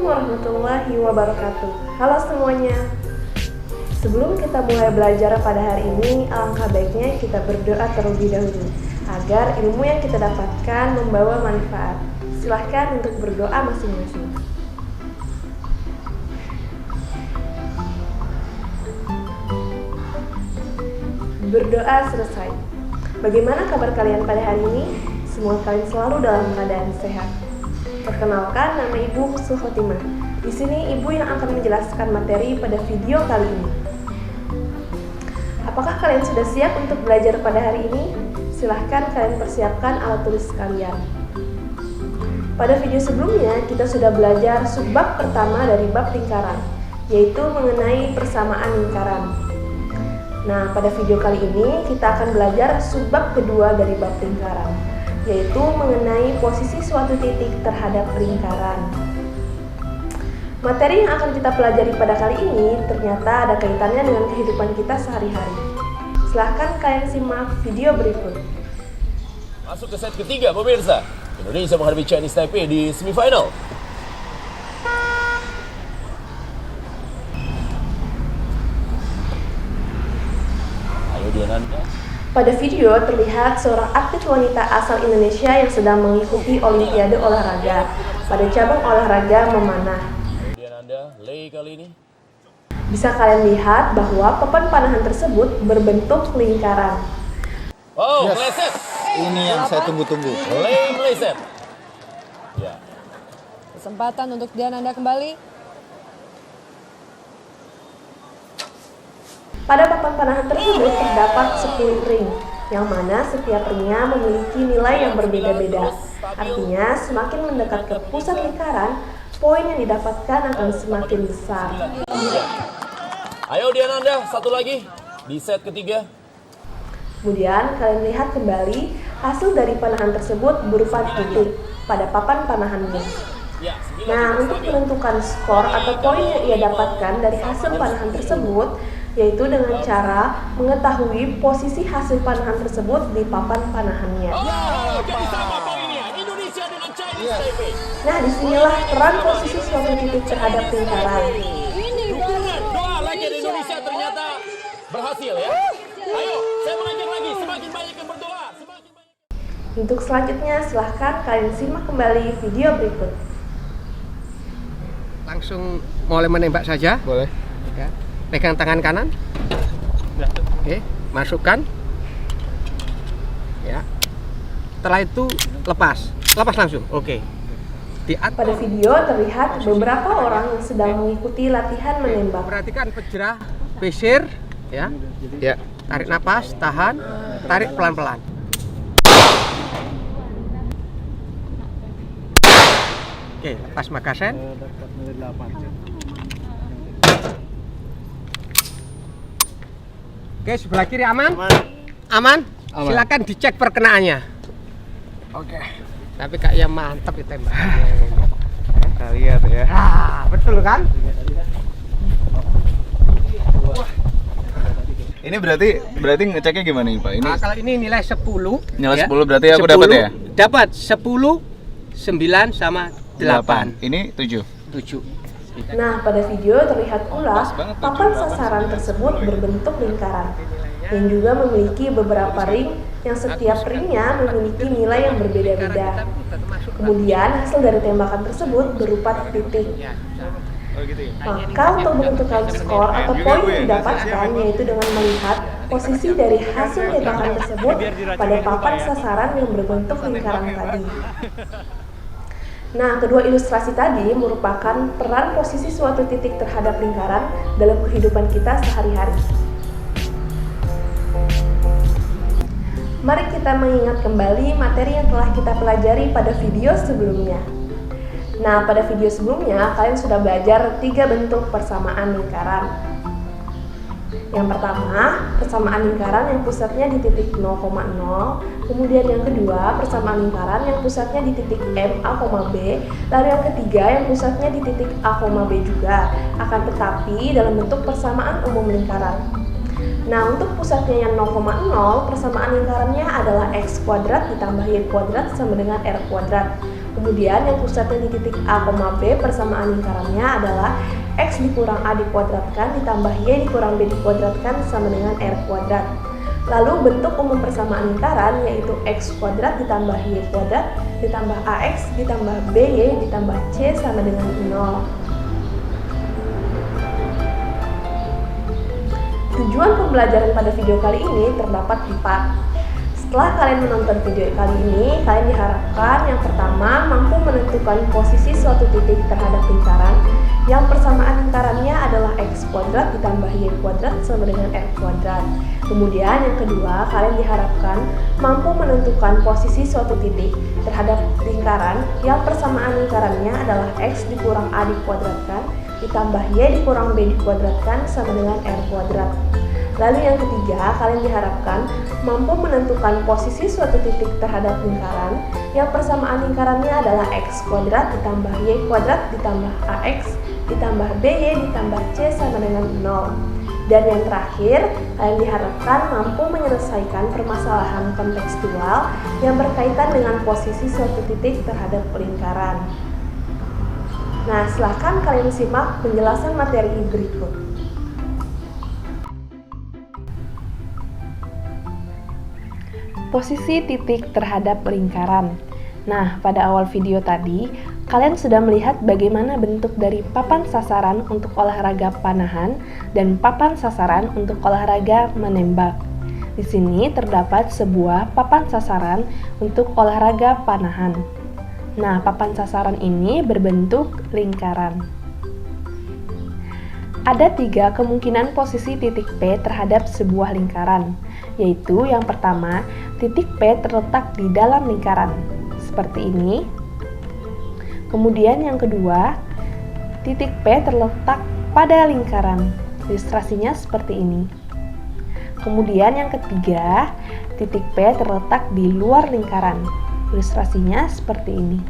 warahmatullahi wabarakatuh. Halo semuanya. Sebelum kita mulai belajar pada hari ini, alangkah baiknya kita berdoa terlebih dahulu agar ilmu yang kita dapatkan membawa manfaat. Silahkan untuk berdoa masing-masing. Berdoa selesai. Bagaimana kabar kalian pada hari ini? Semoga kalian selalu dalam keadaan sehat. Perkenalkan, nama Ibu Husnul Khotimah. Di sini Ibu yang akan menjelaskan materi pada video kali ini. Apakah kalian sudah siap untuk belajar pada hari ini? Silahkan kalian persiapkan alat tulis kalian. Pada video sebelumnya, kita sudah belajar subbab pertama dari bab lingkaran, yaitu mengenai persamaan lingkaran. Nah, pada video kali ini kita akan belajar subbab kedua dari bab lingkaran, yaitu mengenai posisi suatu titik terhadap lingkaran. Materi yang akan kita pelajari pada kali ini ternyata ada kaitannya dengan kehidupan kita sehari-hari. Silahkan kalian simak video berikut. Masuk ke set ketiga pemirsa. Indonesia menghadapi Chinese Taipei di semifinal. Ayo Diananda. Pada video terlihat seorang atlet wanita asal Indonesia yang sedang mengikuti Olimpiade olahraga pada cabang olahraga memanah. Diananda, lay kali ini. Bisa kalian lihat bahwa papan panahan tersebut berbentuk lingkaran. Oh, meleset. Ini yang saya tunggu-tunggu. Lay meleset. Ya. Kesempatan untuk Diananda kembali. Pada papan panahan tersebut terdapat 10 ring, yang mana setiap ringnya memiliki nilai yang berbeda-beda. Artinya, semakin mendekat ke pusat lingkaran, poin yang didapatkan akan semakin besar. Ayo Diananda, satu lagi di set ketiga. Kemudian, kalian lihat kembali hasil dari panahan tersebut berupa titik pada papan panahannya. Nah, untuk menentukan skor atau poin yang ia dapatkan dari hasil panahan tersebut, yaitu dengan cara mengetahui posisi hasil panahan tersebut di papan panahannya. Nah, disinilah peran posisi suatu titik terhadap lingkaran. Doa rakyat Indonesia ternyata berhasil ya. Ayo, saya mengajak lagi, semakin banyak yang berdoa, semakin banyak. Untuk selanjutnya, silahkan kalian simak kembali video berikut. Langsung mulai menembak saja. Boleh. Ya. Pegang tangan kanan. Oke, masukkan. Ya. Setelah itu lepas. Lepas langsung. Oke. Pada video terlihat beberapa orang yang sedang mengikuti latihan menembak. Perhatikan penjerah, pesir, ya. Ya. Tarik napas, tahan, tarik pelan-pelan. Oke, lepas magasen. Oke, sebelah kiri aman? Aman? Silakan dicek perkenaannya. Oke. Tapi kayaknya mantap ya tembakannya. Kita lihat ya. Betul kan? Ini berarti ngeceknya gimana nih Pak? Ini Kalau ini nilai 10. nilai ya. 10 berarti aku dapat ya? Dapat 10, 9 sama 8. Ini 7. 7. Nah, pada video terlihat pula papan sasaran tersebut berbentuk lingkaran yang juga memiliki beberapa ring yang setiap ringnya memiliki nilai yang berbeda-beda. Kemudian hasil dari tembakan tersebut berupa titik. Maka untuk menentukan skor atau poin yang didapatkan yaitu dengan melihat posisi dari hasil tembakan tersebut pada papan sasaran yang berbentuk lingkaran tadi. Nah, kedua ilustrasi tadi merupakan peran posisi suatu titik terhadap lingkaran dalam kehidupan kita sehari-hari. Mari kita mengingat kembali materi yang telah kita pelajari pada video sebelumnya. Nah, pada video sebelumnya kalian sudah belajar 3 bentuk persamaan lingkaran. Yang pertama, persamaan lingkaran yang pusatnya di titik 0,0. Kemudian yang kedua, persamaan lingkaran yang pusatnya di titik M, A, B. Lalu yang ketiga, yang pusatnya di titik A, B juga. Akan tetapi dalam bentuk persamaan umum lingkaran. Nah, untuk pusatnya yang 0,0, persamaan lingkarannya adalah X kuadrat ditambah Y kuadrat sama dengan R kuadrat. Kemudian yang pusatnya di titik A, B, persamaan lingkarannya adalah X dikurang A dikuadratkan ditambah Y dikurang B dikuadratkan sama dengan R kuadrat. Lalu bentuk umum persamaan lingkaran yaitu X kuadrat ditambah Y kuadrat ditambah AX ditambah BY ditambah C sama dengan 0. Tujuan pembelajaran pada video kali ini terdapat 4. Setelah kalian menonton video kali ini, kalian diharapkan yang pertama mampu menentukan posisi suatu titik terhadap lingkaran yang persamaan lingkarannya adalah X kuadrat ditambah Y kuadrat sama dengan R kuadrat. Kemudian yang kedua, kalian diharapkan mampu menentukan posisi suatu titik terhadap lingkaran yang persamaan lingkarannya adalah X dikurang A dikuadratkan ditambah Y dikurang B dikuadratkan sama dengan R kuadrat. Lalu yang ketiga, kalian diharapkan mampu menentukan posisi suatu titik terhadap lingkaran yang persamaan lingkarannya adalah X kuadrat ditambah Y kuadrat ditambah AX ditambah BY ditambah C sama dengan 0. Dan yang terakhir, kalian diharapkan mampu menyelesaikan permasalahan kontekstual yang berkaitan dengan posisi suatu titik terhadap lingkaran. Nah, silahkan kalian simak penjelasan materi berikut. Posisi titik terhadap lingkaran. Nah, pada awal video tadi, kalian sudah melihat bagaimana bentuk dari papan sasaran untuk olahraga panahan dan papan sasaran untuk olahraga menembak. Di sini terdapat sebuah papan sasaran untuk olahraga panahan. Nah, papan sasaran ini berbentuk lingkaran. Ada 3 kemungkinan posisi titik P terhadap sebuah lingkaran, yaitu yang pertama, titik P terletak di dalam lingkaran, seperti ini. Kemudian yang kedua, titik P terletak pada lingkaran, ilustrasinya seperti ini. Kemudian yang ketiga, titik P terletak di luar lingkaran, ilustrasinya seperti ini.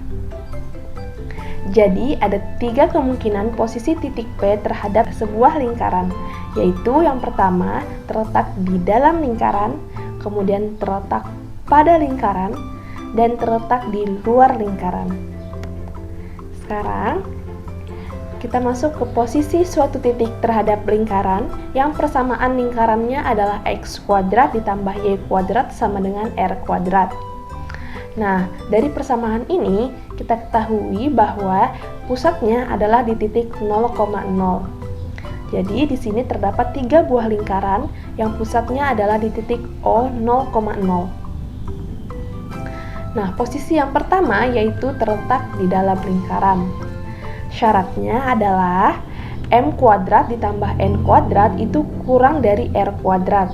Jadi ada 3 kemungkinan posisi titik P terhadap sebuah lingkaran, yaitu yang pertama terletak di dalam lingkaran, kemudian terletak pada lingkaran, dan terletak di luar lingkaran. Sekarang kita masuk ke posisi suatu titik terhadap lingkaran yang persamaan lingkarannya adalah X kuadrat ditambah Y kuadrat sama dengan R kuadrat. Nah, dari persamaan ini kita ketahui bahwa pusatnya adalah di titik 0,0. Jadi di sini terdapat 3 buah lingkaran yang pusatnya adalah di titik O 0,0. Nah, posisi yang pertama yaitu terletak di dalam lingkaran. Syaratnya adalah M kuadrat ditambah N kuadrat itu kurang dari R kuadrat.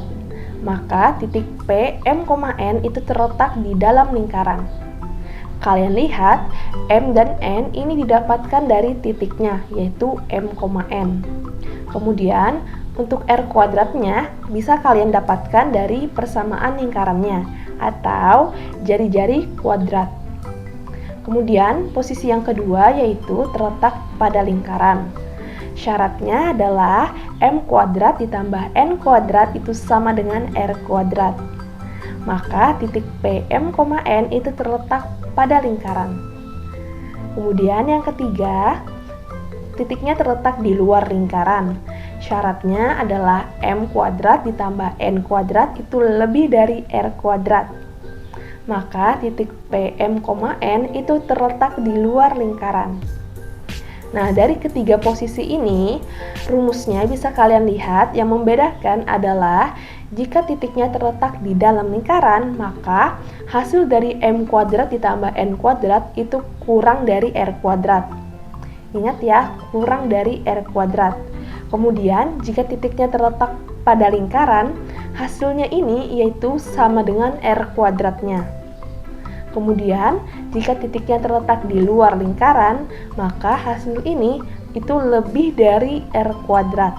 Maka titik P, M, N itu terletak di dalam lingkaran. Kalian lihat, M dan N ini didapatkan dari titiknya, yaitu M, N. Kemudian, untuk R kuadratnya bisa kalian dapatkan dari persamaan lingkarannya, atau jari-jari kuadrat. Kemudian, posisi yang kedua yaitu terletak pada lingkaran. Syaratnya adalah M kuadrat ditambah N kuadrat itu sama dengan R kuadrat. Maka titik P, M, N itu terletak pada lingkaran. Kemudian yang ketiga, titiknya terletak di luar lingkaran. Syaratnya adalah M kuadrat ditambah N kuadrat itu lebih dari R kuadrat. Maka titik P, M, N itu terletak di luar lingkaran. Nah, dari ketiga posisi ini, rumusnya bisa kalian lihat yang membedakan adalah jika titiknya terletak di dalam lingkaran, maka hasil dari M kuadrat ditambah N kuadrat itu kurang dari R kuadrat. Ingat ya, kurang dari R kuadrat. Kemudian, jika titiknya terletak pada lingkaran, hasilnya ini yaitu sama dengan R kuadratnya. Kemudian, jika titiknya terletak di luar lingkaran, maka hasil ini itu lebih dari R kuadrat.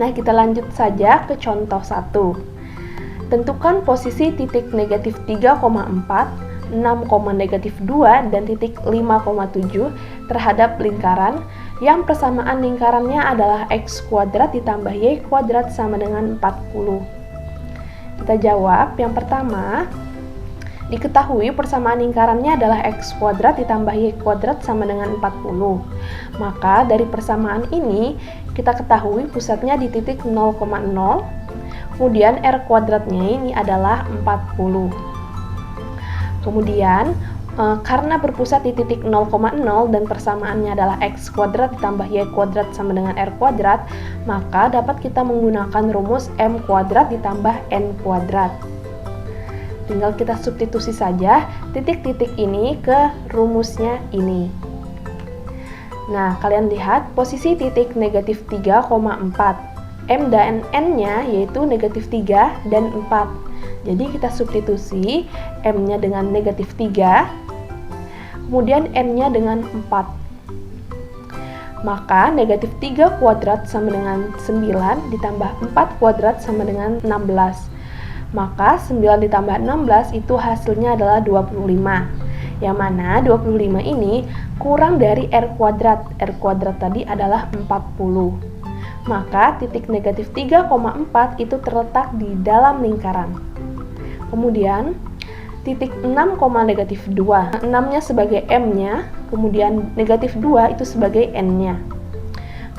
Nah, kita lanjut saja ke contoh 1. Tentukan posisi titik negatif 3,4, 6,-2, dan titik 5,7 terhadap lingkaran yang persamaan lingkarannya adalah X kuadrat ditambah Y kuadrat sama dengan 40. Kita jawab yang pertama. Diketahui persamaan lingkarannya adalah x kuadrat ditambah y kuadrat sama dengan 40. Maka dari persamaan ini kita ketahui pusatnya di titik 0,0. Kemudian r kuadratnya ini adalah 40. Kemudian karena berpusat di titik 0,0 dan persamaannya adalah x kuadrat ditambah y kuadrat sama dengan r kuadrat, maka dapat kita menggunakan rumus m kuadrat ditambah n kuadrat. Tinggal kita substitusi saja titik-titik ini ke rumusnya ini. Nah, kalian lihat posisi titik negatif 3,4. M dan N-nya yaitu negatif 3 dan 4. Jadi kita substitusi M-nya dengan negatif 3, kemudian N-nya dengan 4. Maka negatif 3 kuadrat sama dengan 9 ditambah 4 kuadrat sama dengan 16. Maka 9 ditambah 16 itu hasilnya adalah 25. Yang mana 25 ini kurang dari R kuadrat. R kuadrat tadi adalah 40. Maka titik negatif 3,4 itu terletak di dalam lingkaran. Kemudian titik 6, negatif 2. 6-nya sebagai M-nya, kemudian negatif 2 itu sebagai N-nya.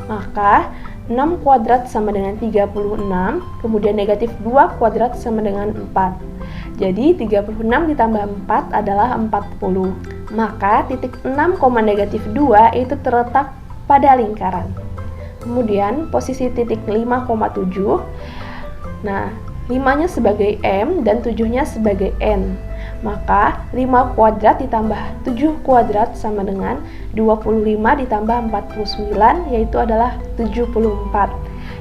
Maka 6 kuadrat sama dengan 36, kemudian negatif 2 kuadrat sama dengan 4. Jadi 36 ditambah 4 adalah 40. Maka titik 6, negatif 2 itu terletak pada lingkaran. Kemudian posisi titik 5,7. Nah, 5-nya sebagai M dan 7-nya sebagai N. Maka 5 kuadrat ditambah 7 kuadrat sama dengan 25 ditambah 49, yaitu adalah 74.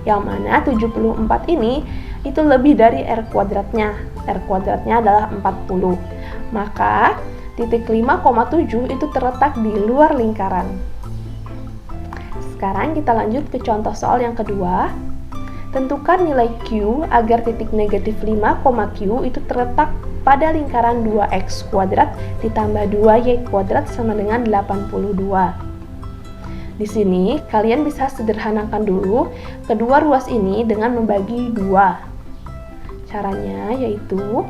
Yang mana 74 ini itu lebih dari R kuadratnya. R kuadratnya adalah 40. Maka titik 5,7 itu terletak di luar lingkaran. Sekarang kita lanjut ke contoh soal yang kedua. Tentukan nilai Q agar titik negatif 5, Q itu terletak pada lingkaran 2x kuadrat ditambah 2y kuadrat sama dengan 82. Di sini kalian bisa sederhanakan dulu kedua ruas ini dengan membagi 2. Caranya yaitu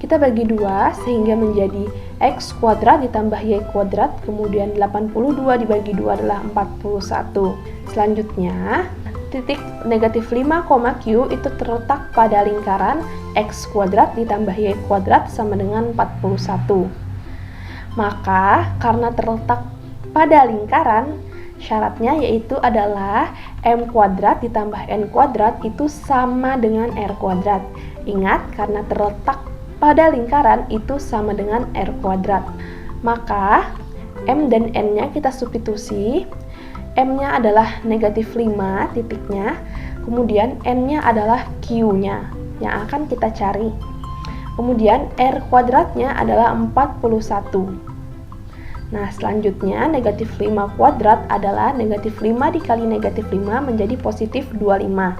kita bagi 2 sehingga menjadi x kuadrat ditambah y kuadrat, kemudian 82 dibagi 2 adalah 41. Selanjutnya titik negatif 5, Q itu terletak pada lingkaran x kuadrat ditambah y kuadrat sama dengan 41. Maka karena terletak pada lingkaran, syaratnya yaitu adalah m kuadrat ditambah n kuadrat itu sama dengan r kuadrat. Ingat, karena terletak pada lingkaran itu sama dengan r kuadrat. Maka m dan n-nya kita substitusi. M-nya adalah negatif 5 titiknya, kemudian N-nya adalah Q-nya yang akan kita cari. Kemudian R kuadratnya adalah 41. Nah, selanjutnya negatif 5 kuadrat adalah negatif 5 dikali negatif 5 menjadi positif 25.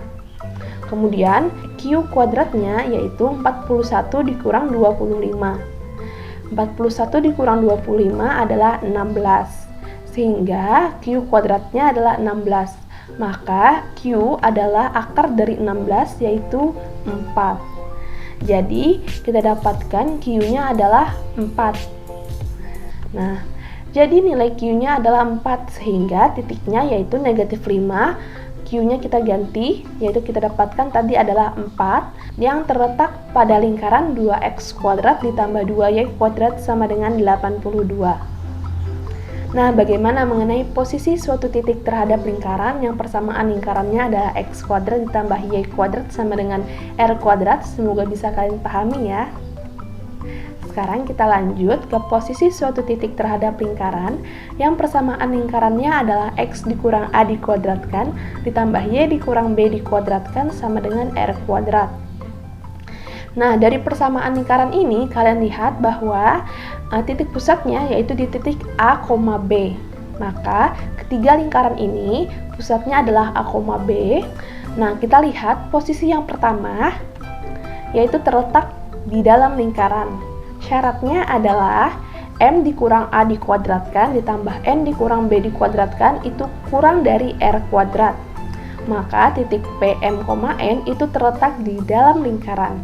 Kemudian Q kuadratnya yaitu 41 dikurang 25. 41 dikurang 25 adalah 16. Sehingga Q kuadratnya adalah 16. Maka Q adalah akar dari 16 yaitu 4. Jadi kita dapatkan Q-nya adalah 4. Nah, jadi nilai Q-nya adalah 4 sehingga titiknya yaitu negatif 5. Q-nya kita ganti, yaitu kita dapatkan tadi adalah 4 yang terletak pada lingkaran 2x kuadrat ditambah 2y kuadrat sama dengan 82. Nah, bagaimana mengenai posisi suatu titik terhadap lingkaran yang persamaan lingkarannya adalah x kuadrat ditambah y kuadrat sama dengan r kuadrat? Semoga bisa kalian pahami ya. Sekarang kita lanjut ke posisi suatu titik terhadap lingkaran yang persamaan lingkarannya adalah x dikurang a dikuadratkan ditambah y dikurang b dikuadratkan sama dengan r kuadrat. Nah, dari persamaan lingkaran ini kalian lihat bahwa titik pusatnya yaitu di titik A, B. Maka ketiga lingkaran ini pusatnya adalah A, B. Nah, kita lihat posisi yang pertama yaitu terletak di dalam lingkaran. Syaratnya adalah M dikurang A dikuadratkan ditambah N dikurang B dikuadratkan itu kurang dari R kuadrat. Maka titik P, M, N itu terletak di dalam lingkaran.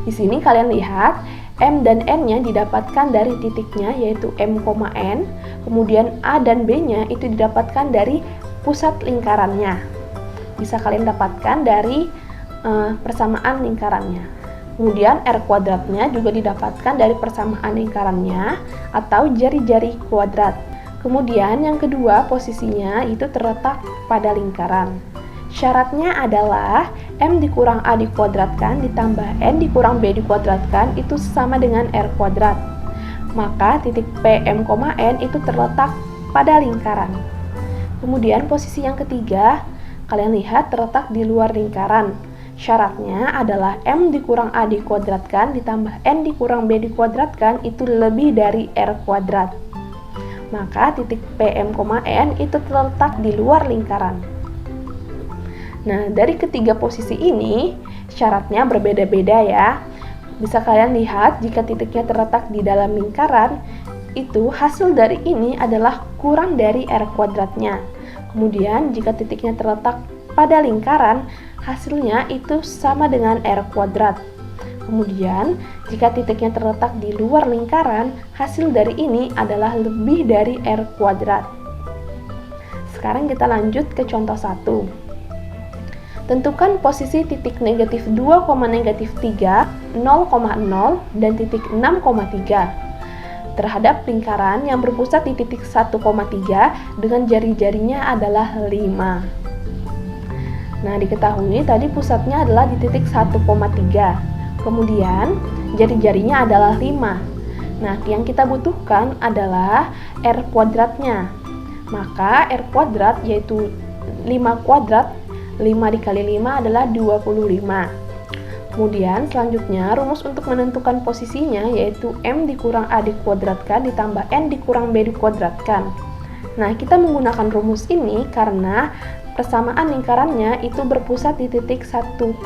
Di sini kalian lihat M dan N-nya didapatkan dari titiknya yaitu M, N, kemudian A dan B-nya itu didapatkan dari pusat lingkarannya. Bisa kalian dapatkan dari persamaan lingkarannya. Kemudian R kuadratnya juga didapatkan dari persamaan lingkarannya atau jari-jari kuadrat. Kemudian yang kedua posisinya itu terletak pada lingkaran. Syaratnya adalah M dikurang A dikuadratkan ditambah N dikurang B dikuadratkan itu sama dengan R kuadrat. Maka titik P, M, N itu terletak pada lingkaran. Kemudian posisi yang ketiga, kalian lihat terletak di luar lingkaran. Syaratnya adalah M dikurang A dikuadratkan ditambah N dikurang B dikuadratkan itu lebih dari R kuadrat. Maka titik P, M, N itu terletak di luar lingkaran. Nah, dari ketiga posisi ini, syaratnya berbeda-beda ya. Bisa kalian lihat jika titiknya terletak di dalam lingkaran, itu hasil dari ini adalah kurang dari R kuadratnya. Kemudian, jika titiknya terletak pada lingkaran, hasilnya itu sama dengan R kuadrat. Kemudian, jika titiknya terletak di luar lingkaran, hasil dari ini adalah lebih dari R kuadrat. Sekarang kita lanjut ke contoh 1. Tentukan posisi titik negatif 2, negatif 3, 0,0, dan titik 6,3 terhadap lingkaran yang berpusat di titik 1,3 dengan jari-jarinya adalah 5. Nah, diketahui tadi pusatnya adalah di titik 1,3. Kemudian, jari-jarinya adalah 5. Nah, yang kita butuhkan adalah R kuadratnya. Maka R kuadrat yaitu 5 kuadrat, 5 dikali 5 adalah 25. Kemudian selanjutnya rumus untuk menentukan posisinya yaitu M dikurang A dikuadratkan ditambah N dikurang B dikuadratkan. Nah, kita menggunakan rumus ini karena persamaan lingkarannya itu berpusat di titik 1,3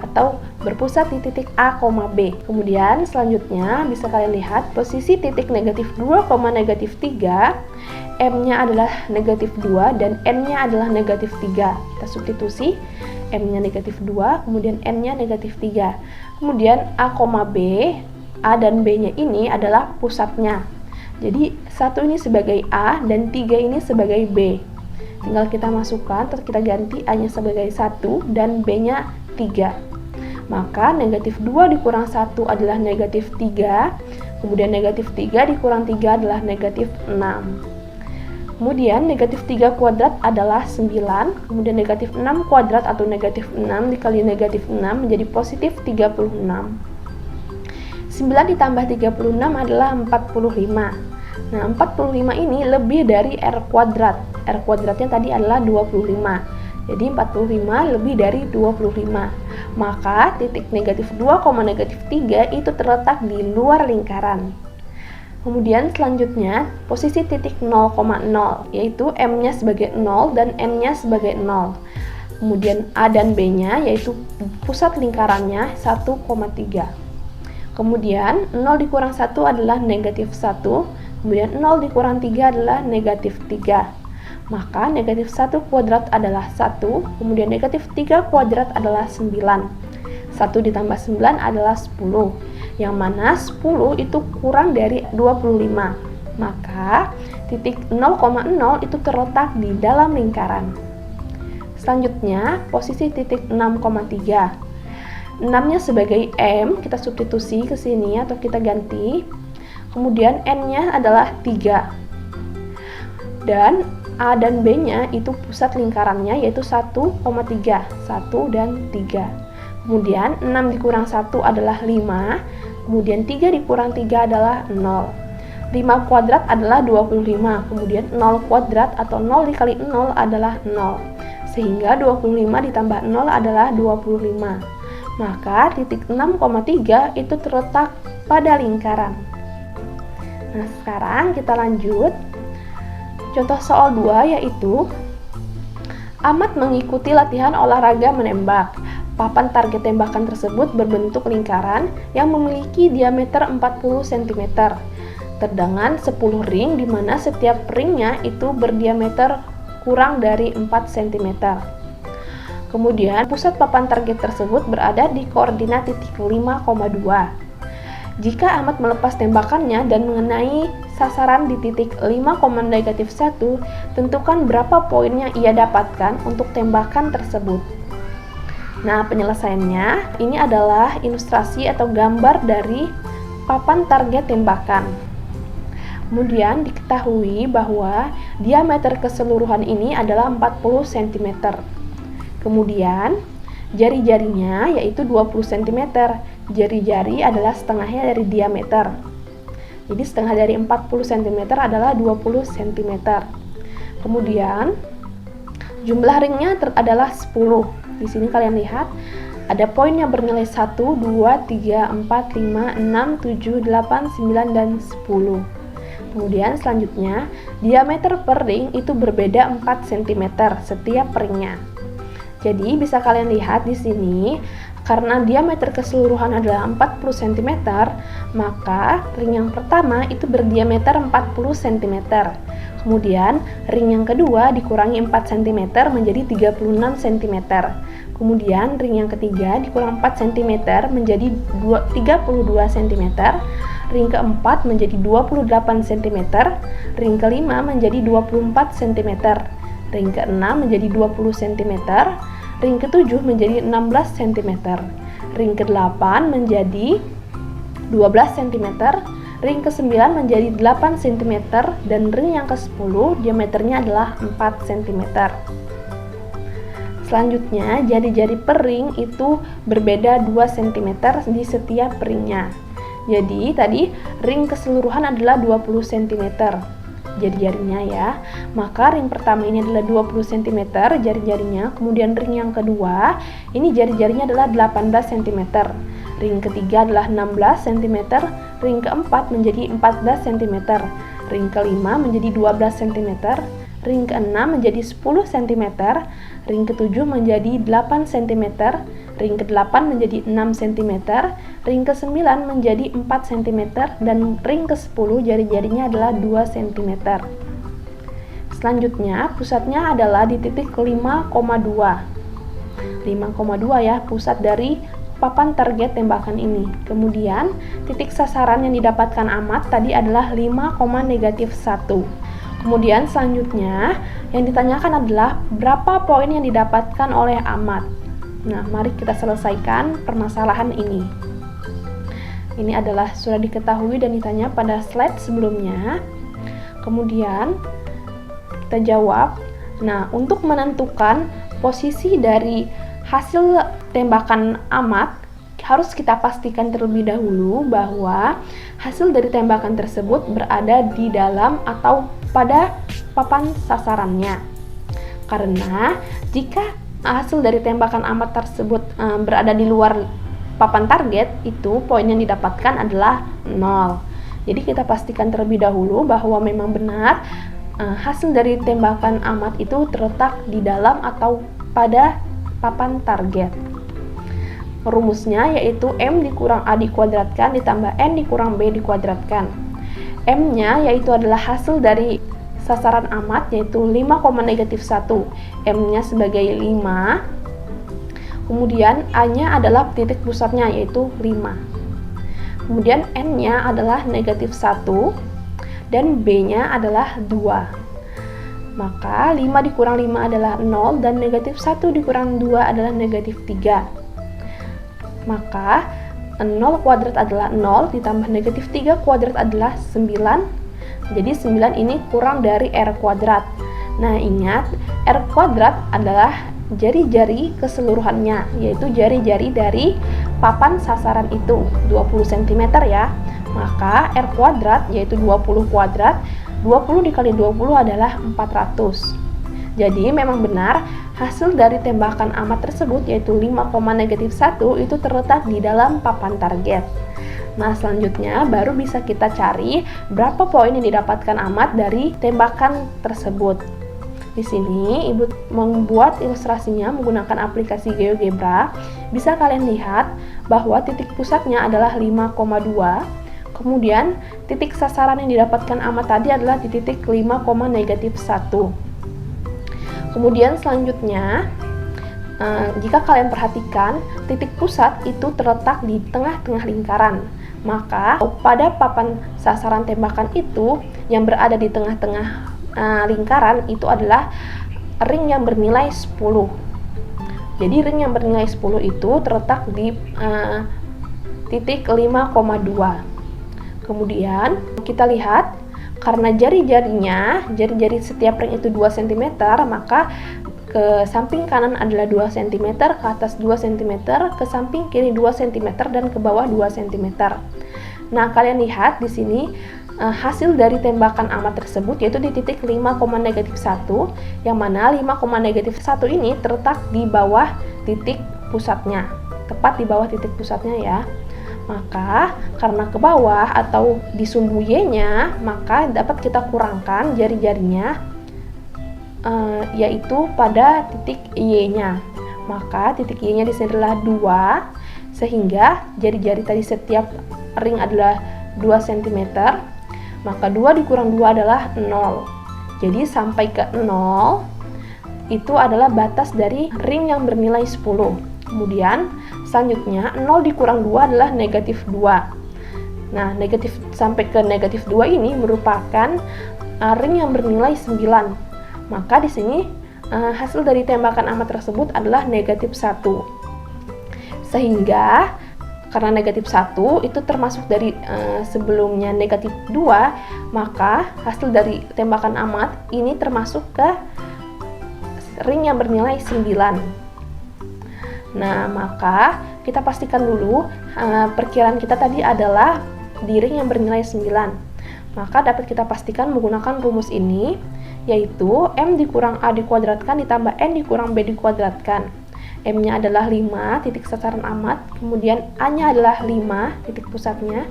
atau berpusat di titik A, B. Kemudian selanjutnya bisa kalian lihat posisi titik negatif 2, negatif 3, M-nya adalah negatif 2 dan N-nya adalah negatif 3. Kita substitusi, M-nya negatif 2, kemudian N-nya negatif 3. Kemudian A, B, A dan B-nya ini adalah pusatnya. Jadi 1 ini sebagai A dan 3 ini sebagai B. Tinggal kita masukkan, terus kita ganti A-nya sebagai 1 dan B-nya 3. Maka negatif 2 dikurang 1 adalah negatif 3, kemudian negatif 3 dikurang 3 adalah negatif 6. Kemudian negatif 3 kuadrat adalah 9, kemudian negatif 6 kuadrat atau negatif 6 dikali negatif 6 menjadi positif 36. 9 ditambah 36 adalah 45. Nah, 45 ini lebih dari R kuadrat. R kuadratnya tadi adalah 25. Jadi 45 lebih dari 25. Maka titik negatif 2, negatif 3 itu terletak di luar lingkaran. Kemudian selanjutnya posisi titik 0,0 yaitu M-nya sebagai 0 dan N-nya sebagai 0. Kemudian A dan B-nya yaitu pusat lingkarannya 1,3. Kemudian 0 dikurang 1 adalah negatif 1, kemudian 0 dikurang 3 adalah negatif 3. Maka negatif 1 kuadrat adalah 1, kemudian negatif 3 kuadrat adalah 9. 1 ditambah 9 adalah 10. Yang mana 10 itu kurang dari 25. Maka titik 0,0 itu terletak di dalam lingkaran. Selanjutnya posisi titik 6,3. 6-nya sebagai M, kita substitusi ke sini atau kita ganti. Kemudian N-nya adalah 3. Dan A dan B-nya itu pusat lingkarannya yaitu 1,3. 1 dan 3. Kemudian 6 dikurang 1 adalah 5, kemudian 3 dikurang 3 adalah 0. 5 kuadrat adalah 25, kemudian 0 kuadrat atau 0 dikali 0 adalah 0. Sehingga 25 ditambah 0 adalah 25. Maka titik 6,3 itu terletak pada lingkaran. Nah, sekarang kita lanjut. Contoh soal 2 yaitu Ahmad mengikuti latihan olahraga menembak. Papan target tembakan tersebut berbentuk lingkaran yang memiliki diameter 40 cm. Terdangan 10 ring di mana setiap ringnya itu berdiameter kurang dari 4 cm. Kemudian pusat papan target tersebut berada di koordinat titik 5,2. Jika Ahmad melepas tembakannya dan mengenai sasaran di titik 5,-1, tentukan berapa poin yang ia dapatkan untuk tembakan tersebut. Nah, penyelesaiannya ini adalah ilustrasi atau gambar dari papan target tembakan. Kemudian diketahui bahwa diameter keseluruhan ini adalah 40 cm. Kemudian jari-jarinya yaitu 20 cm. Jari-jari adalah setengahnya dari diameter. Jadi setengah dari 40 cm adalah 20 cm. Kemudian jumlah ringnya adalah 10. Di sini kalian lihat ada poin yang bernilai 1, 2, 3, 4, 5, 6, 7, 8, 9, dan 10. Kemudian selanjutnya diameter per ring itu berbeda 4 cm setiap ringnya. Jadi bisa kalian lihat di sini karena diameter keseluruhan adalah 40 cm, maka ring yang pertama itu berdiameter 40 cm. Kemudian ring yang kedua dikurangi 4 cm menjadi 36 cm. Kemudian ring yang ketiga dikurang 4 cm menjadi 32 cm. Ring keempat menjadi 28 cm. Ring kelima menjadi 24 cm. Ring keenam menjadi 20 cm. Ring ketujuh menjadi 16 cm. Ring ke-8 menjadi 12 cm. Ring ke-9 menjadi 8 cm. Dan ring yang ke-10 diameternya adalah 4 cm. Selanjutnya, jari-jari per ring itu berbeda 2 cm di setiap ringnya. Jadi, tadi ring keseluruhan adalah 20 cm. Jari-jarinya ya. Maka ring pertama ini adalah 20 cm jari-jarinya, kemudian ring yang kedua ini jari-jarinya adalah 18 cm. Ring ketiga adalah 16 cm, ring keempat menjadi 14 cm, ring kelima menjadi 12 cm, ring keenam menjadi 10 cm, ring ketujuh menjadi 8 cm, ring ke-8 menjadi 6 cm, ring ke-9 menjadi 4 cm, dan ring ke-10 jari-jarinya adalah 2 cm. Selanjutnya, pusatnya adalah di titik 5,2 ya, pusat dari papan target tembakan ini. Kemudian, titik sasaran yang didapatkan Ahmad tadi adalah 5,-1. Kemudian selanjutnya, yang ditanyakan adalah berapa poin yang didapatkan oleh Ahmad. Nah, mari kita selesaikan permasalahan ini. Ini adalah sudah diketahui dan ditanya pada slide sebelumnya. Kemudian kita jawab. Nah, untuk menentukan posisi dari hasil tembakan Ahmad, harus kita pastikan terlebih dahulu bahwa hasil dari tembakan tersebut berada di dalam atau pada papan sasarannya. Karena jika hasil dari tembakan Ahmad tersebut berada di luar papan target, itu poin yang didapatkan adalah 0. Jadi kita pastikan terlebih dahulu bahwa memang benar hasil dari tembakan Ahmad itu terletak di dalam atau pada papan target. Rumusnya yaitu M dikurang A dikuadratkan ditambah N dikurang B dikuadratkan. M-nya yaitu adalah hasil dari sasaran Ahmad yaitu 5,-1. M-nya sebagai 5. Kemudian A-nya adalah titik pusatnya yaitu 5. Kemudian N-nya adalah -1 dan B-nya adalah 2. Maka 5 dikurang 5 adalah 0 dan -1 dikurang 2 adalah -3. Maka 0 kuadrat adalah 0 ditambah -3 kuadrat adalah 9. Jadi 9 ini kurang dari R kuadrat. Nah, ingat R kuadrat adalah jari-jari keseluruhannya, yaitu jari-jari dari papan sasaran itu 20 cm ya. Maka R kuadrat yaitu 20 kuadrat, 20 dikali 20 adalah 400. Jadi memang benar hasil dari tembakan Ahmad tersebut yaitu 5,-1 itu terletak di dalam papan target. Nah, selanjutnya baru bisa kita cari berapa poin yang didapatkan Ahmad dari tembakan tersebut. Di sini Ibu membuat ilustrasinya menggunakan aplikasi GeoGebra. Bisa kalian lihat bahwa titik pusatnya adalah 5,2. Kemudian titik sasaran yang didapatkan Ahmad tadi adalah di titik 5,-1. Kemudian selanjutnya jika kalian perhatikan, titik pusat itu terletak di tengah-tengah lingkaran. Maka pada papan sasaran tembakan itu yang berada di tengah-tengah lingkaran itu adalah ring yang bernilai 10. Jadi ring yang bernilai 10 itu terletak di titik 5,2. Kemudian kita lihat, karena jari-jari setiap ring itu 2 cm, maka ke samping kanan adalah 2 cm, ke atas 2 cm, ke samping kiri 2 cm, dan ke bawah 2 cm. Nah, kalian lihat di sini hasil dari tembakan amat tersebut yaitu di titik 5,-1, yang mana 5,-1 ini terletak di bawah titik pusatnya, tepat di bawah titik pusatnya ya. Maka karena ke bawah atau di sumbu Y-nya, maka dapat kita kurangkan jari-jarinya yaitu pada titik Y-nya. Maka titik Y-nya di sini adalah 2, sehingga jari-jari tadi setiap ring adalah 2 cm, maka 2 dikurang 2 adalah 0. Jadi sampai ke 0 itu adalah batas dari ring yang bernilai 10. Kemudian selanjutnya 0 dikurang 2 adalah negatif 2. Nah, negatif sampai ke negatif 2 ini merupakan ring yang bernilai 9. Maka di sini hasil dari tembakan amat tersebut adalah negatif 1. Sehingga karena negatif 1 itu termasuk dari sebelumnya negatif 2, maka hasil dari tembakan amat ini termasuk ke ring yang bernilai 9. Nah, maka kita pastikan dulu perkiraan kita tadi adalah di ring yang bernilai 9. Maka dapat kita pastikan menggunakan rumus ini, yaitu M dikurang A dikuadratkan ditambah N dikurang B dikuadratkan. M-nya adalah 5, titik sasaran amat, kemudian A-nya adalah 5, titik pusatnya,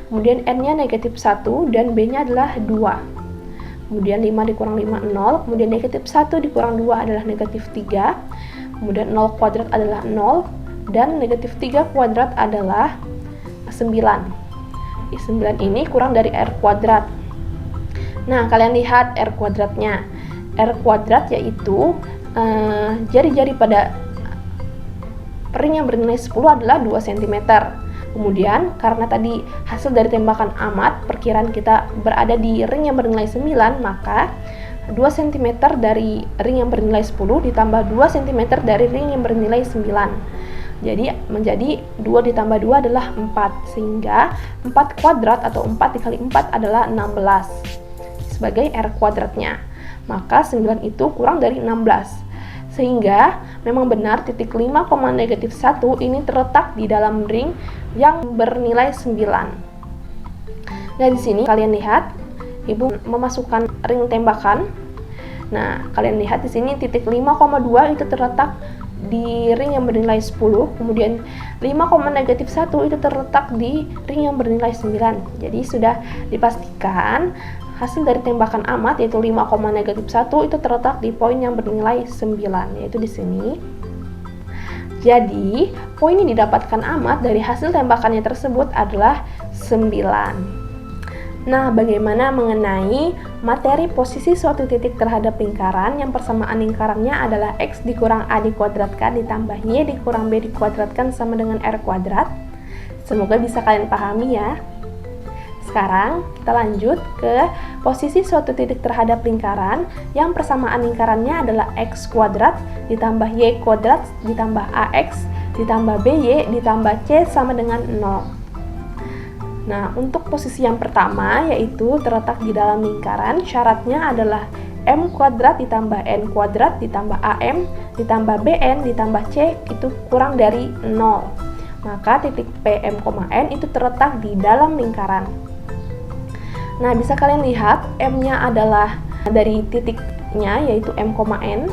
kemudian N-nya negatif 1, dan B-nya adalah 2. Kemudian 5 dikurang 5, 0, kemudian negatif 1 dikurang 2 adalah negatif 3, kemudian 0 kuadrat adalah 0, dan negatif 3 kuadrat adalah 9. 9 ini kurang dari R kuadrat. Nah, kalian lihat R kuadratnya. R kuadrat yaitu jari-jari pada ring yang bernilai 10 adalah 2 cm. Kemudian karena tadi hasil dari tembakan amat, perkiraan kita berada di ring yang bernilai 9, maka 2 cm dari ring yang bernilai 10 ditambah 2 cm dari ring yang bernilai 9. Jadi menjadi 2 ditambah 2 adalah 4, sehingga 4 kuadrat atau 4 dikali 4 adalah 16 sebagai R kuadratnya. Maka 9 itu kurang dari 16, sehingga memang benar titik 5,-1 ini terletak di dalam ring yang bernilai 9. Nah, di sini kalian lihat Ibu memasukkan ring tembakan. Nah, kalian lihat di sini titik 5,2 itu terletak di ring yang bernilai 10, kemudian 5,-1 itu terletak di ring yang bernilai 9. Jadi sudah dipastikan hasil dari tembakan amat yaitu 5,-1 itu terletak di poin yang bernilai 9, yaitu di sini. Jadi poin yang didapatkan amat dari hasil tembakannya tersebut adalah 9. Nah, bagaimana mengenai materi posisi suatu titik terhadap lingkaran yang persamaan lingkarannya adalah X dikurang A dikuadratkan ditambah Y dikurang B dikuadratkan sama dengan R kuadrat? Semoga bisa kalian pahami ya. Sekarang kita lanjut ke posisi suatu titik terhadap lingkaran yang persamaan lingkarannya adalah X kuadrat ditambah Y kuadrat ditambah AX ditambah BY ditambah C sama dengan 0. Nah, untuk posisi yang pertama yaitu terletak di dalam lingkaran, syaratnya adalah M kuadrat ditambah N kuadrat ditambah AM ditambah BN ditambah C itu kurang dari 0. Maka titik PM, N itu terletak di dalam lingkaran. Nah, bisa kalian lihat M-nya adalah dari titiknya yaitu M, N,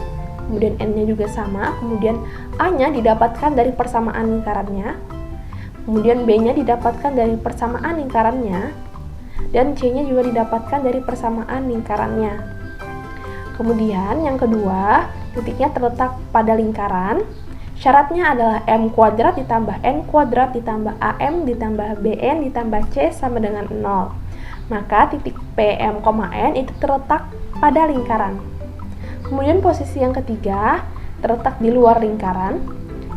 kemudian N-nya juga sama, kemudian A-nya didapatkan dari persamaan lingkarannya, kemudian B-nya didapatkan dari persamaan lingkarannya, dan C-nya juga didapatkan dari persamaan lingkarannya. Kemudian yang kedua, titiknya terletak pada lingkaran. Syaratnya adalah M kuadrat ditambah N kuadrat ditambah AM ditambah BN ditambah C sama dengan 0. Maka titik PM, N itu terletak pada lingkaran. Kemudian posisi yang ketiga, terletak di luar lingkaran,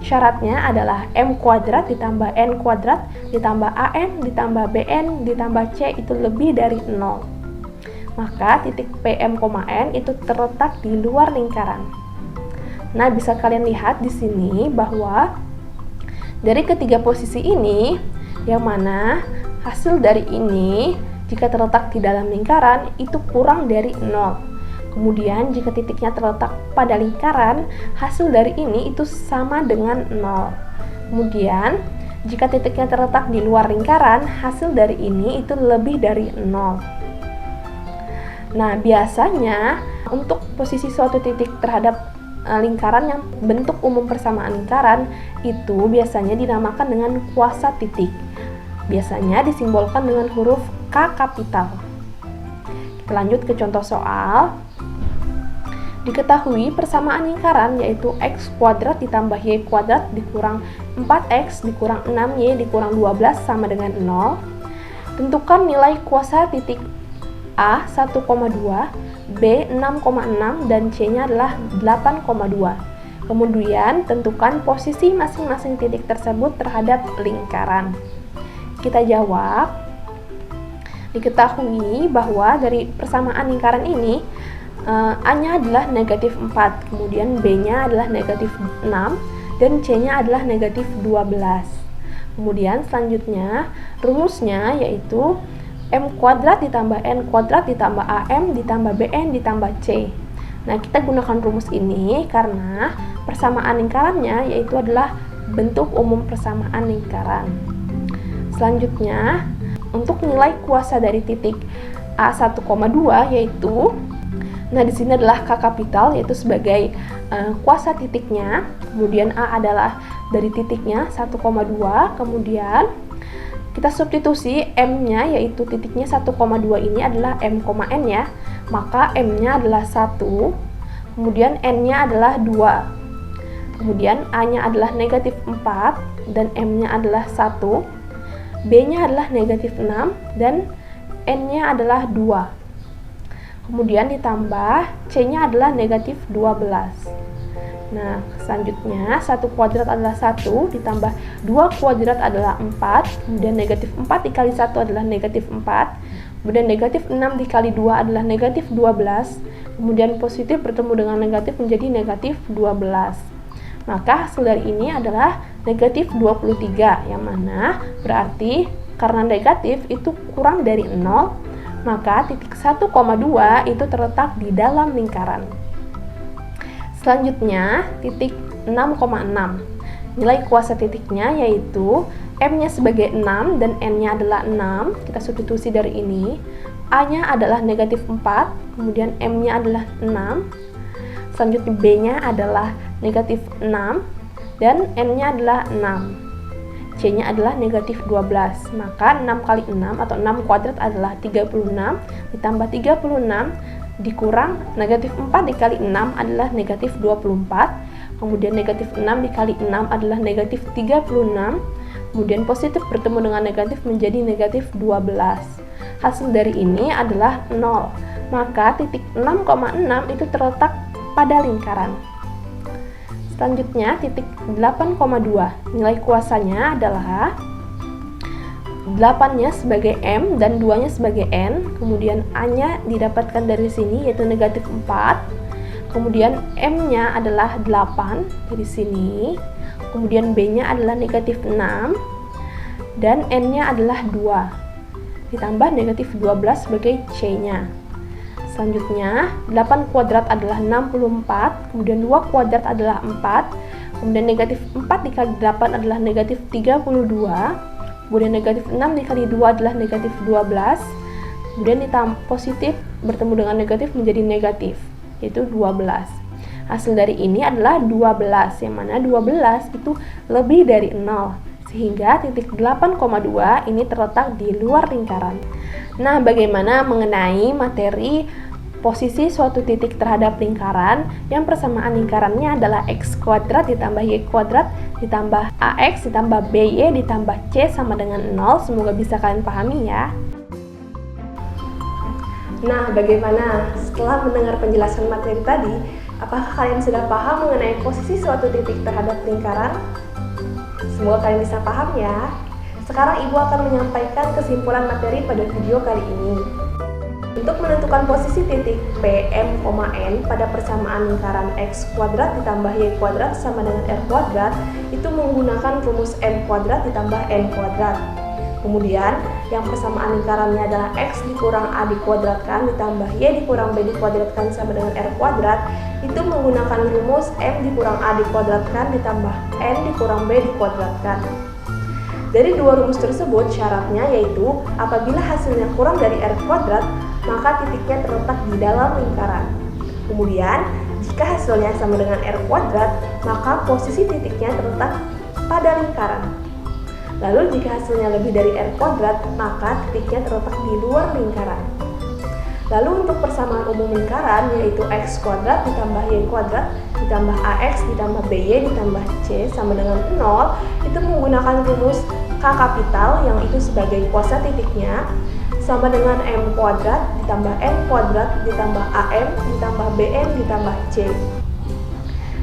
syaratnya adalah M kuadrat ditambah N kuadrat ditambah AN ditambah BN ditambah C itu lebih dari 0. Maka titik PM, N itu terletak di luar lingkaran. Nah, bisa kalian lihat di sini bahwa dari ketiga posisi ini, yang mana hasil dari ini jika terletak di dalam lingkaran itu kurang dari 0. Kemudian jika titiknya terletak pada lingkaran, hasil dari ini itu sama dengan 0. Kemudian jika titiknya terletak di luar lingkaran, hasil dari ini itu lebih dari 0. Nah, biasanya untuk posisi suatu titik terhadap lingkaran yang bentuk umum persamaan lingkaran itu biasanya dinamakan dengan kuasa titik. Biasanya disimbolkan dengan huruf K kapital. Kita lanjut ke contoh soal. Diketahui persamaan lingkaran yaitu X kuadrat ditambah Y kuadrat dikurang 4X dikurang 6Y dikurang 12 sama dengan 0. Tentukan nilai kuasa titik A 1,2, B 6,6 dan C-nya adalah 8,2. Kemudian tentukan posisi masing-masing titik tersebut terhadap lingkaran. Kita jawab. Diketahui bahwa dari persamaan lingkaran ini A-nya adalah negatif 4, kemudian B-nya adalah negatif 6 dan C-nya adalah negatif 12. Kemudian selanjutnya rumusnya yaitu M kuadrat ditambah N kuadrat ditambah AM ditambah BN ditambah C. Nah, kita gunakan rumus ini karena persamaan lingkarannya yaitu adalah bentuk umum persamaan lingkaran. Selanjutnya, untuk nilai kuasa dari titik A 1,2 yaitu, nah di sini adalah K kapital yaitu sebagai kuasa titiknya, kemudian A adalah dari titiknya 1,2, kemudian kita substitusi M-nya yaitu titiknya 1,2 ini adalah M, N ya, maka M-nya adalah 1, kemudian N-nya adalah 2, kemudian A-nya adalah negatif 4 dan M-nya adalah 1, B-nya adalah negatif 6 dan N-nya adalah 2. Kemudian ditambah C-nya adalah negatif 12. Nah, selanjutnya 1 kuadrat adalah 1 ditambah 2 kuadrat adalah 4, kemudian negatif 4 dikali 1 adalah negatif 4, kemudian negatif 6 dikali 2 adalah negatif 12, kemudian positif bertemu dengan negatif menjadi negatif 12. Maka hasil dari ini adalah negatif 23, yang mana berarti karena negatif itu kurang dari 0, maka titik 1,2 itu terletak di dalam lingkaran. Selanjutnya, titik 6,6. Nilai kuasa titiknya yaitu M-nya sebagai 6 dan N-nya adalah 6. Kita substitusi dari ini. A-nya adalah negatif 4, kemudian M-nya adalah 6. Selanjutnya B-nya adalah negatif 6 dan N-nya adalah 6. C-nya adalah negatif 12. Maka 6 kali 6 atau 6 kuadrat adalah 36 ditambah 36 dikurang negatif 4 dikali 6 adalah negatif 24, kemudian negatif 6 dikali 6 adalah negatif 36, kemudian positif bertemu dengan negatif menjadi negatif 12. Hasil dari ini adalah 0, maka titik 6,6 itu terletak pada lingkaran. Selanjutnya titik 8,2, nilai kuasanya adalah 8-nya sebagai M dan 2-nya sebagai N, kemudian A-nya didapatkan dari sini yaitu negatif 4, kemudian M-nya adalah 8 dari sini, kemudian B-nya adalah negatif 6, dan N-nya adalah 2, ditambah negatif 12 sebagai C-nya. Selanjutnya, 8 kuadrat adalah 64, kemudian 2 kuadrat adalah 4, kemudian negatif 4 dikali 8 adalah negatif 32, kemudian negatif 6 dikali 2 adalah negatif 12, kemudian ditambah positif bertemu dengan negatif menjadi negatif, yaitu 12. Hasil dari ini adalah 12, yang mana 12 itu lebih dari 0, sehingga titik 8,2 ini terletak di luar lingkaran. Nah, bagaimana mengenai materi posisi suatu titik terhadap lingkaran yang persamaan lingkarannya adalah X kuadrat ditambah Y kuadrat ditambah AX ditambah BY ditambah C sama dengan 0. Semoga bisa kalian pahami ya. Nah, bagaimana setelah mendengar penjelasan materi tadi, Apakah kalian sudah paham mengenai posisi suatu titik terhadap lingkaran? Semoga kalian bisa paham ya. Sekarang Ibu akan menyampaikan kesimpulan materi pada video kali ini. Untuk menentukan posisi titik P, M, N pada persamaan lingkaran X kuadrat ditambah Y kuadrat sama dengan R kuadrat, itu menggunakan rumus M kuadrat ditambah N kuadrat. Kemudian, yang persamaan lingkarannya adalah X dikurang A dikuadratkan ditambah Y dikurang B dikuadratkan sama dengan R kuadrat, itu menggunakan rumus M dikurang A dikuadratkan ditambah N dikurang B dikuadratkan. Dari dua rumus tersebut, syaratnya yaitu apabila hasilnya kurang dari R kuadrat, maka titiknya terletak di dalam lingkaran. Kemudian, jika hasilnya sama dengan R kuadrat, maka posisi titiknya terletak pada lingkaran. Lalu jika hasilnya lebih dari R kuadrat, maka titiknya terletak di luar lingkaran. Lalu untuk persamaan umum lingkaran, yaitu X kuadrat ditambah Y kuadrat ditambah AX ditambah BY ditambah C sama dengan 0, itu menggunakan rumus K kapital yang itu sebagai kuasa titiknya, sama dengan M kuadrat ditambah N kuadrat ditambah AM ditambah BN ditambah C.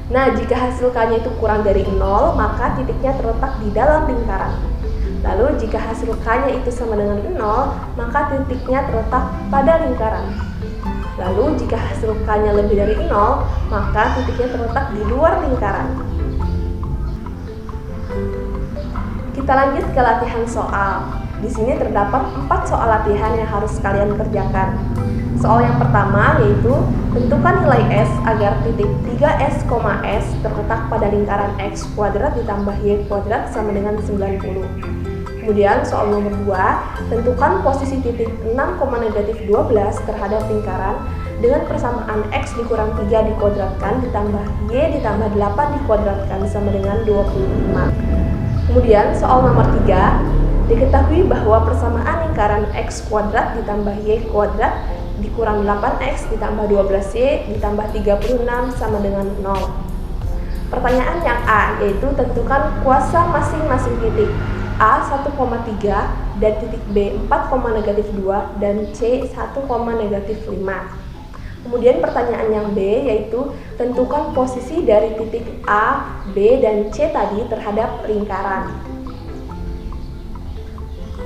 Nah, jika hasil K-nya itu kurang dari 0, maka titiknya terletak di dalam lingkaran. Lalu jika hasil K-nya itu sama dengan 0, maka titiknya terletak pada lingkaran. Lalu jika hasil K-nya lebih dari 0, maka titiknya terletak di luar lingkaran. Kita lanjut ke latihan soal. Di sini terdapat 4 soal latihan yang harus kalian kerjakan. Soal yang pertama yaitu tentukan nilai S agar titik 3S, S terletak pada lingkaran X kuadrat ditambah Y kuadrat sama dengan 90. Kemudian soal nomor 2, tentukan posisi titik 6, -12 terhadap lingkaran dengan persamaan X dikurang 3 dikuadratkan ditambah Y ditambah 8 dikuadratkan sama dengan 25. Kemudian soal nomor 3, diketahui bahwa persamaan lingkaran X kuadrat ditambah Y kuadrat dikurang 8X ditambah 12Y ditambah 36 sama dengan 0. Pertanyaan yang A yaitu tentukan kuasa masing-masing titik A 1,3 dan titik B 4,-2 dan C 1,-5. Kemudian pertanyaan yang B yaitu tentukan posisi dari titik A, B, dan C tadi terhadap lingkaran.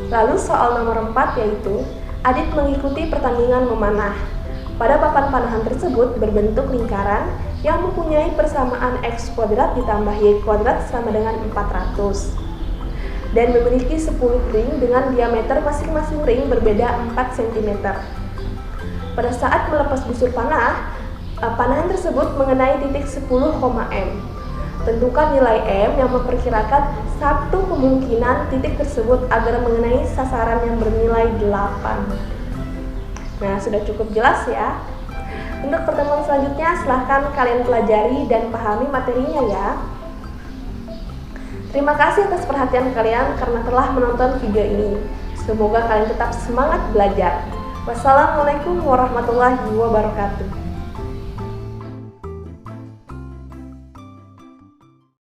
Lalu soal nomor 4 yaitu Adit mengikuti pertandingan memanah. Pada papan panahan tersebut berbentuk lingkaran yang mempunyai persamaan X kuadrat ditambah Y kuadrat sama dengan 400 dan memiliki 10 ring dengan diameter masing-masing ring berbeda 4 cm. Pada saat melepas busur panah, panahan tersebut mengenai titik 10,M. Tentukan nilai M yang memperkirakan satu kemungkinan titik tersebut agar mengenai sasaran yang bernilai 8. Nah, sudah cukup jelas ya. Untuk pertemuan selanjutnya, silahkan kalian pelajari dan pahami materinya ya. Terima kasih atas perhatian kalian karena telah menonton video ini. Semoga kalian tetap semangat belajar. Wassalamualaikum warahmatullahi wabarakatuh.